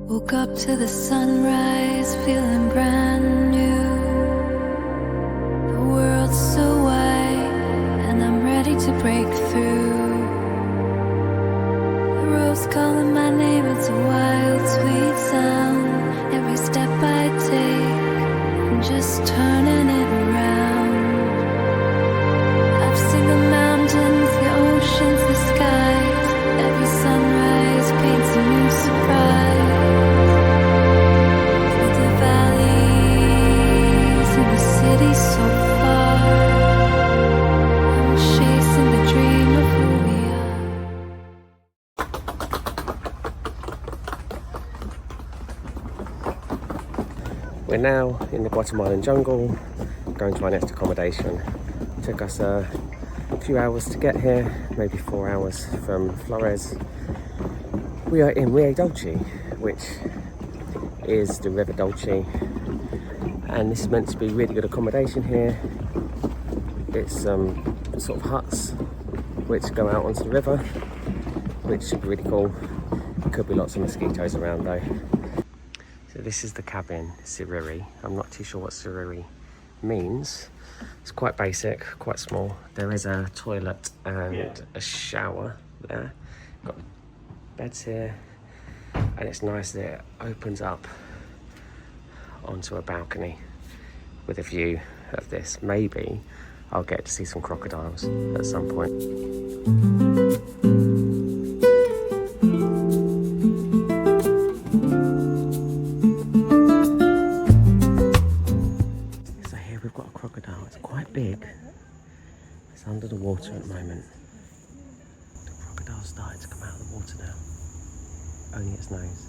Woke up to the sunrise, feeling brand new. The world's so wide, and I'm ready to break through. The rose calling my name, it's a wild, sweet sound. Every step I take, I'm just turning it around. I've seen the mountains, the oceans, the skies. Every sunrise paints a new surprise. City so far, I'm chasing the dream of who we are. We're now in the Guatemalan jungle, going to our next accommodation. It took us a few hours to get here, maybe 4 hours from Flores. We are in Rio Dulce, which is the River Dulce. And this is meant to be really good accommodation here. It's sort of huts which go out onto the river, which should be really cool. Could be lots of mosquitoes around though. So this is the cabin, Siriri. I'm not too sure what Siriri means. It's quite basic, quite small. There is a toilet and a shower there. Got beds here, and it's nice that it opens up onto a balcony with a view of this. Maybe I'll get to see some crocodiles at some point. So here we've got a crocodile. It's quite big. It's under the water at the moment. The crocodile's starting to come out of the water now. Only its nose.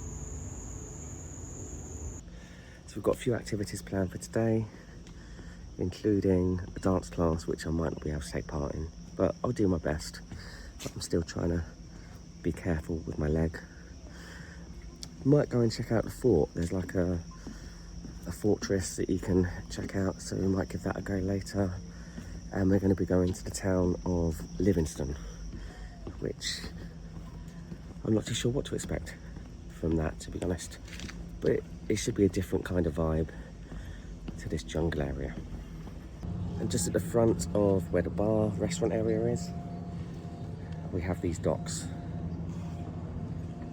So we've got a few activities planned for today, including a dance class, which I might not be able to take part in, but I'll do my best. I'm still trying to be careful with my leg. Might go and check out the fort. There's like a fortress that you can check out, so we might give that a go later. And we're going to be going to the town of Livingston, which I'm not too sure what to expect from that, to be honest. But it should be a different kind of vibe to this jungle area. And just at the front of where the bar restaurant area is, we have these docks.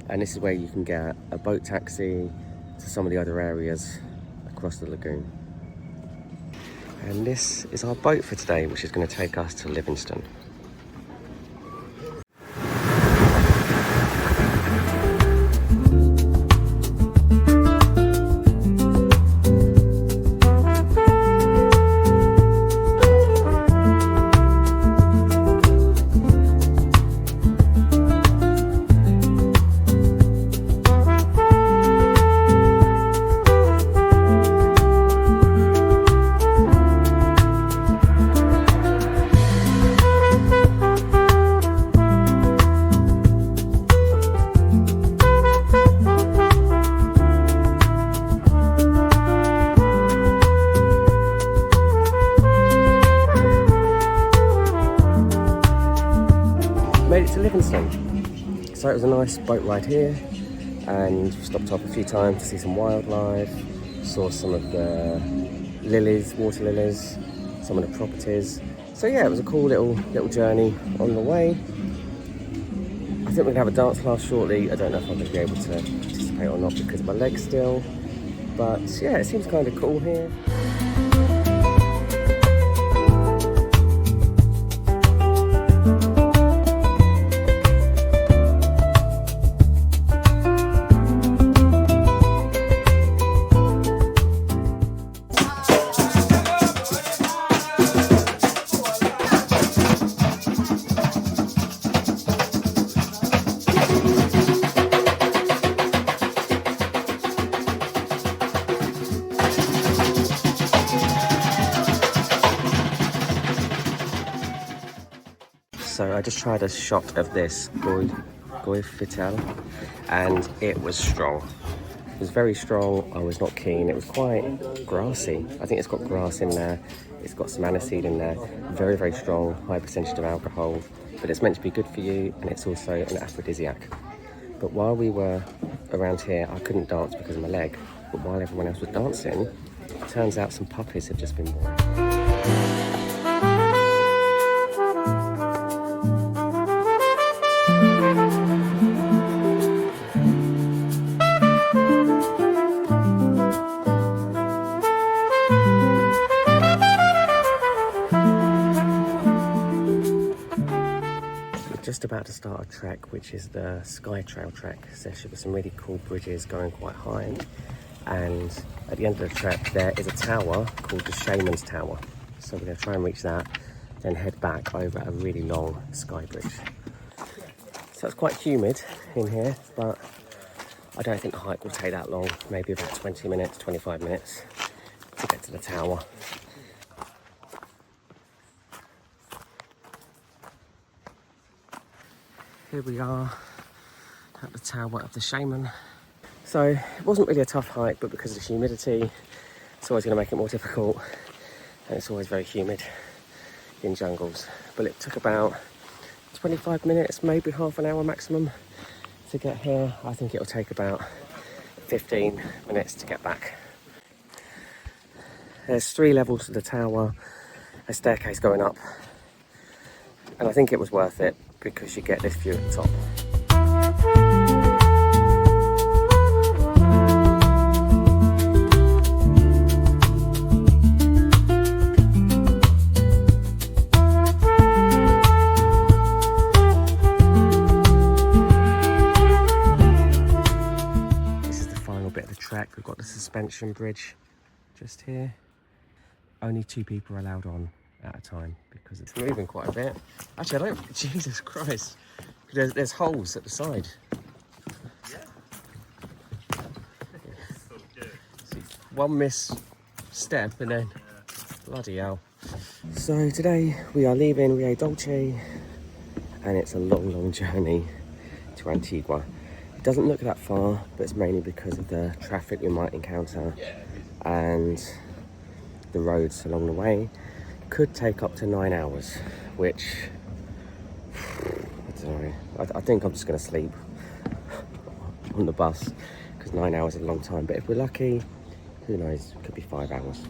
And this is where you can get a boat taxi to some of the other areas across the lagoon. And this is our boat for today, which is going to take us to Livingston. Made it to Livingston. So it was a nice boat ride here, and stopped off a few times to see some wildlife, saw some of the lilies, water lilies, some of the properties. So yeah, it was a cool little journey on the way. I think we're gonna have a dance class shortly. I don't know if I'm gonna be able to participate or not because of my legs still, but yeah, it seems kind of cool here. So I just tried a shot of this Goy Fitel, and it was strong. It was very strong. I was not keen. It was quite grassy. I think it's got grass in there. It's got some aniseed in there. Very, very strong, high percentage of alcohol. But it's meant to be good for you, and it's also an aphrodisiac. But while we were around here I couldn't dance because of my leg, but while everyone else was dancing, it turns out some puppies have just been born. Just about to start a trek, which is the Sky Trail trek. So there should be some really cool bridges going quite high, and at the end of the trek there is a tower called the Shaman's Tower. So we're going to try and reach that, then head back over a really long sky bridge. So it's quite humid in here, but I don't think the hike will take that long, maybe about 20 minutes, 25 minutes to get to the tower. Here we are at the Tower of the Shaman. So it wasn't really a tough hike, but because of the humidity, it's always going to make it more difficult. And it's always very humid in jungles. But it took about 25 minutes, maybe half an hour maximum to get here. I think it'll take about 15 minutes to get back. There's 3 levels to the tower, a staircase going up. And I think it was worth it, because you get this view at the top. This is the final bit of the trek. We've got the suspension bridge just here. Only 2 people are allowed on at a time because it's moving quite a bit. Actually, I don't. Jesus Christ! There's holes at the side. Yeah. See, one misstep and then bloody hell. So today we are leaving Rio Dulce, and it's a long journey to Antigua. It doesn't look that far, but it's mainly because of the traffic we might encounter and the roads along the way. Could take up to 9 hours, which I don't know. I think I'm just going to sleep on the bus because 9 hours is a long time. But if we're lucky, who knows? It could be 5 hours.